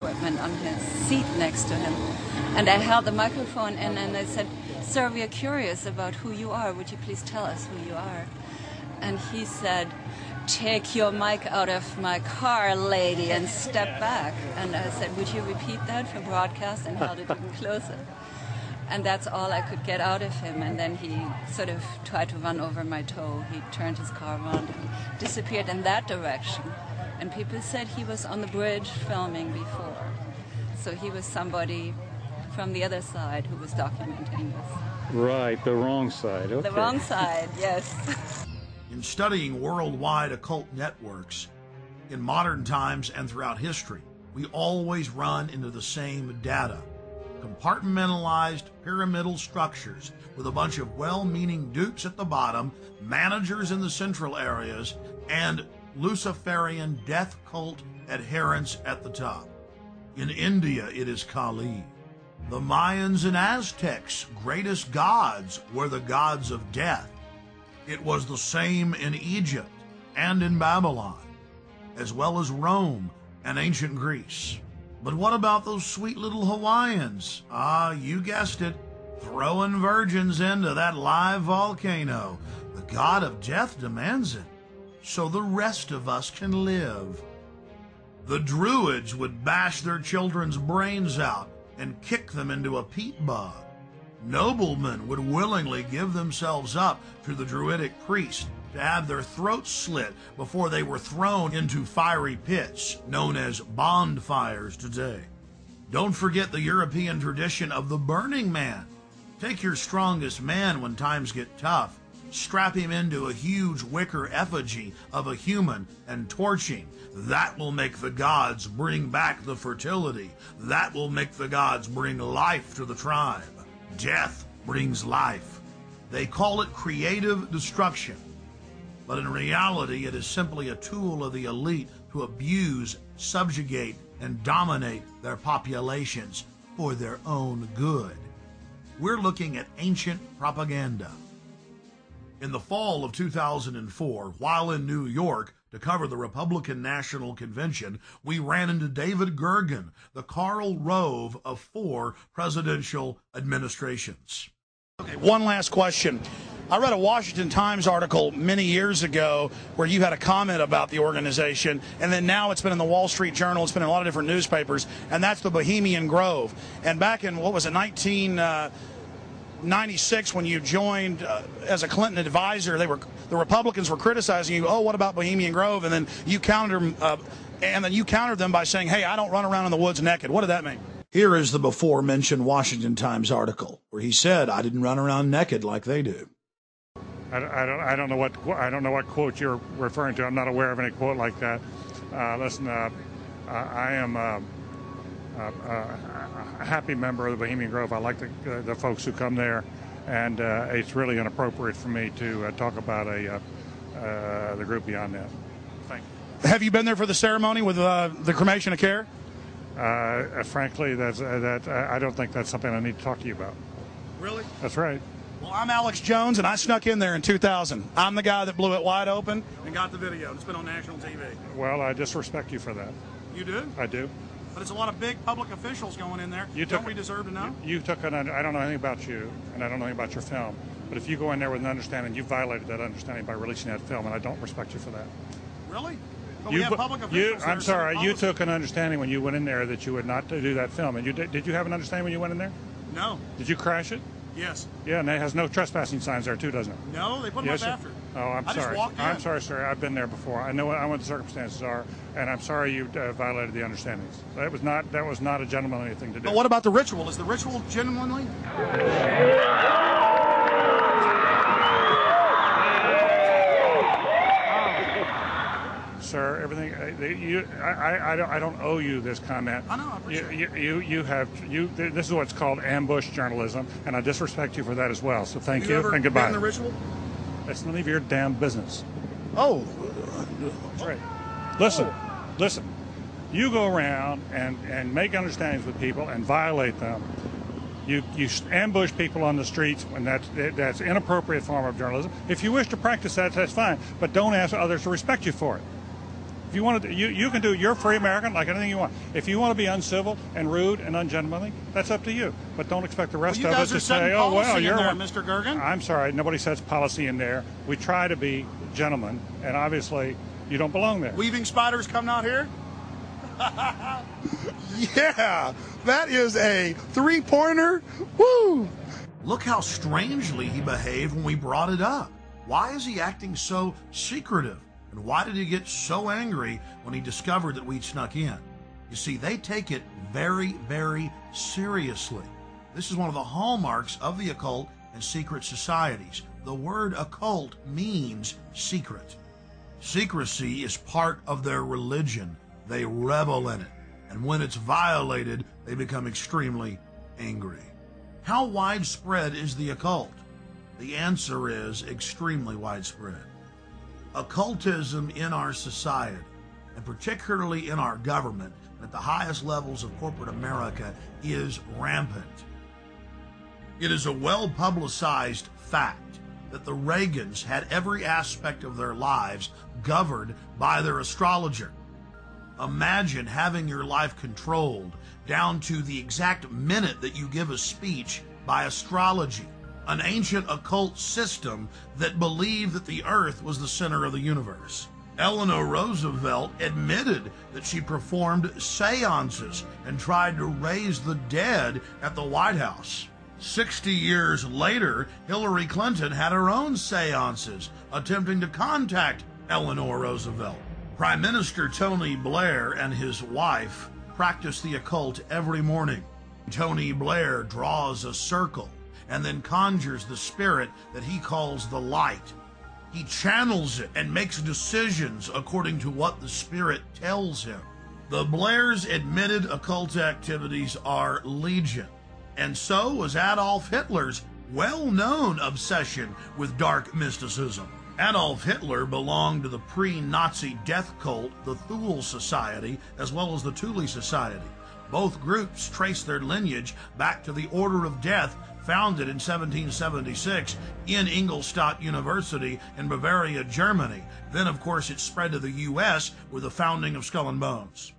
equipment on his seat next to him. And I held the microphone in and I said, "Sir, we are curious about who you are. Would you please tell us who you are?" And he said, "Take your mic out of my car, lady, and step back." And I said, "Would you repeat that for broadcast?" And held it even closer. And that's all I could get out of him. And then he sort of tried to run over my toe. He turned his car around and disappeared in that direction. And people said he was on the bridge filming before. So he was somebody from the other side who was documenting this. Right, the wrong side. Okay. The wrong side, yes. In studying worldwide occult networks, in modern times and throughout history, we always run into the same data. Compartmentalized pyramidal structures with a bunch of well-meaning dupes at the bottom, managers in the central areas, and Luciferian death cult adherents at the top. In India, it is Kali. The Mayans and Aztecs' greatest gods were the gods of death. It was the same in Egypt and in Babylon, as well as Rome and ancient Greece. But what about those sweet little Hawaiians? Ah, you guessed it, throwing virgins into that live volcano. The god of death demands it, so the rest of us can live. The Druids would bash their children's brains out and kick them into a peat bog. Noblemen would willingly give themselves up to the Druidic priest to have their throats slit before they were thrown into fiery pits, known as bonfires today. Don't forget the European tradition of the Burning Man. Take your strongest man when times get tough, strap him into a huge wicker effigy of a human and torch him. That will make the gods bring back the fertility. That will make the gods bring life to the tribe. Death brings life. They call it creative destruction, but in reality it is simply a tool of the elite to abuse, subjugate, and dominate their populations for their own good. We're looking at ancient propaganda. In the fall of 2004, while in New York to cover the Republican National Convention, we ran into David Gergen, the Karl Rove of 4 presidential administrations. Okay, one last question. I read a Washington Times article many years ago where you had a comment about the organization, and then now it's been in the Wall Street Journal, it's been in a lot of different newspapers, and that's the Bohemian Grove. And back in, 1996, when you joined as a Clinton advisor, the Republicans were criticizing you. Oh, what about Bohemian Grove? And then you countered them by saying, "Hey, I don't run around in the woods naked." What did that mean? Here is the before-mentioned Washington Times article where he said, "I didn't run around naked like they do." I don't know what quote you're referring to. I'm not aware of any quote like that. Listen, I am a happy member of the Bohemian Grove. I like the folks who come there, and it's really inappropriate for me to talk about the group beyond that. Thank you. Have you been there for the ceremony with the cremation of care? Frankly, I don't think that's something I need to talk to you about. Really? That's right. Well, I'm Alex Jones, and I snuck in there in 2000. I'm the guy that blew it wide open and got the video. It's been on national TV. Well, I disrespect you for that. You do? I do. But it's a lot of big public officials going in there. Don't we deserve to know? I don't know anything about you, and I don't know anything about your film. But if you go in there with an understanding, you violated that understanding by releasing that film, and I don't respect you for that. Really? But we have public officials. I'm sorry. You took an understanding when you went in there that you would not do that film. And did you have an understanding when you went in there? No. Did you crash it? Yes. Yeah, and it has no trespassing signs there too, doesn't it? No, they put them up after. Oh, I'm sorry. Just walked in. I'm sorry, sir. I've been there before. I know what the circumstances are, and I'm sorry you violated the understandings. That was not a gentlemanly thing to do. But what about the ritual? Is the ritual gentlemanly? Sir, everything. I don't owe you this comment. I know. I appreciate it. This is what's called ambush journalism, and I disrespect you for that as well. So thank you and goodbye. Been in the ritual? It's none of your damn business. Oh. That's right. Listen. You go around and make understandings with people and violate them. You ambush people on the streets, and that's inappropriate form of journalism. If you wish to practice that, that's fine, but don't ask others to respect you for it. If you want to, you can do. You're a free American, like anything you want. If you want to be uncivil and rude and ungentlemanly, that's up to you. But don't expect the rest of us to say, "Oh well, you're there, Mr. Gergen." I'm sorry, nobody sets policy in there. We try to be gentlemen, and obviously, you don't belong there. Weaving spiders coming out here. Yeah, that is a three-pointer. Woo! Look how strangely he behaved when we brought it up. Why is he acting so secretive? And why did he get so angry when he discovered that we'd snuck in? You see, they take it very, very seriously. This is one of the hallmarks of the occult and secret societies. The word occult means secret. Secrecy is part of their religion. They revel in it. And when it's violated, they become extremely angry. How widespread is the occult? The answer is extremely widespread. Occultism in our society, and particularly in our government, and at the highest levels of corporate America, is rampant. It is a well-publicized fact that the Reagans had every aspect of their lives governed by their astrologer. Imagine having your life controlled down to the exact minute that you give a speech by astrology. An ancient occult system that believed that the earth was the center of the universe. Eleanor Roosevelt admitted that she performed seances and tried to raise the dead at the White House. 60 years later, Hillary Clinton had her own seances attempting to contact Eleanor Roosevelt. Prime Minister Tony Blair and his wife practice the occult every morning. Tony Blair draws a circle and then conjures the spirit that he calls the light. He channels it and makes decisions according to what the spirit tells him. The Blairs' admitted occult activities are legion, and so was Adolf Hitler's well-known obsession with dark mysticism. Adolf Hitler belonged to the pre-Nazi death cult, the Thule Society, as well as the Thule Society. Both groups trace their lineage back to the Order of Death, founded in 1776 in Ingolstadt University in Bavaria, Germany. Then, of course, it spread to the U.S. with the founding of Skull and Bones.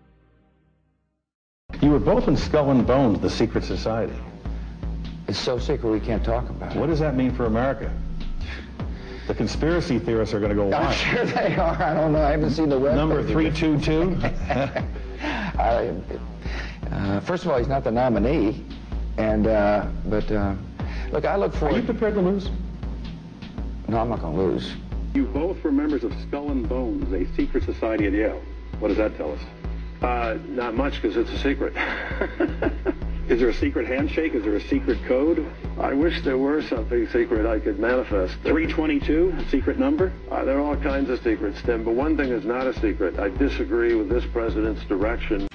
You were both in Skull and Bones, the secret society. It's so secret we can't talk about it. What does that mean for America? The conspiracy theorists are going to go wild. I'm sure they are. I don't know. I haven't seen the web. Number 322? First of all, he's not the nominee. And, look, I look for... Are you prepared to lose? No, I'm not going to lose. You both were members of Skull and Bones, a secret society at Yale. What does that tell us? Not much, because it's a secret. Is there a secret handshake? Is there a secret code? I wish there were something secret I could manifest. 322, secret number? There are all kinds of secrets, Tim, but one thing is not a secret. I disagree with this president's direction.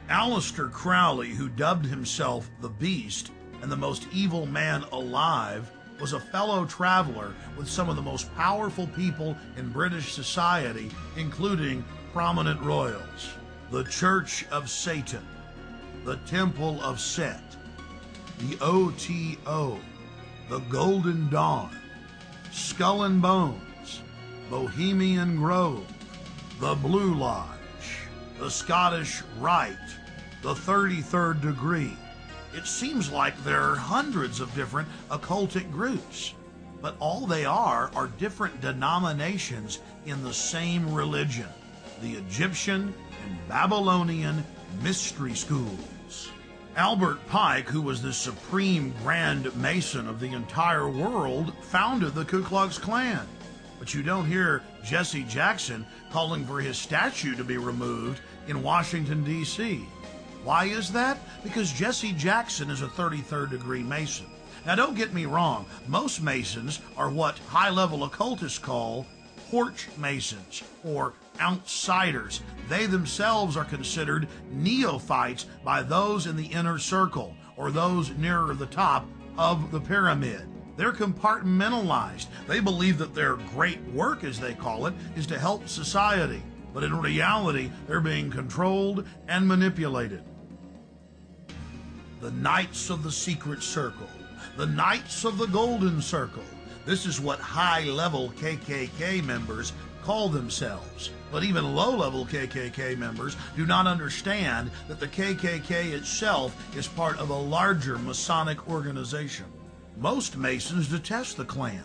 Aleister Crowley, who dubbed himself the Beast and the most evil man alive, was a fellow traveler with some of the most powerful people in British society, including prominent royals. The Church of Satan, the Temple of Set, the OTO, the Golden Dawn, Skull and Bones, Bohemian Grove, the Blue Lodge, the Scottish Rite, the 33rd Degree. It seems like there are hundreds of different occultic groups, but all they are different denominations in the same religion, the Egyptian and Babylonian mystery schools. Albert Pike, who was the supreme Grand Mason of the entire world, founded the Ku Klux Klan. But you don't hear Jesse Jackson calling for his statue to be removed in Washington, D.C. Why is that? Because Jesse Jackson is a 33rd degree Mason. Now, don't get me wrong. Most Masons are what high-level occultists call porch Masons, or outsiders. They themselves are considered neophytes by those in the inner circle, or those nearer the top of the pyramid. They're compartmentalized. They believe that their great work, as they call it, is to help society. But in reality, they're being controlled and manipulated. The Knights of the Secret Circle, the Knights of the Golden Circle. This is what high-level KKK members call themselves. But even low-level KKK members do not understand that the KKK itself is part of a larger Masonic organization. Most Masons detest the Klan.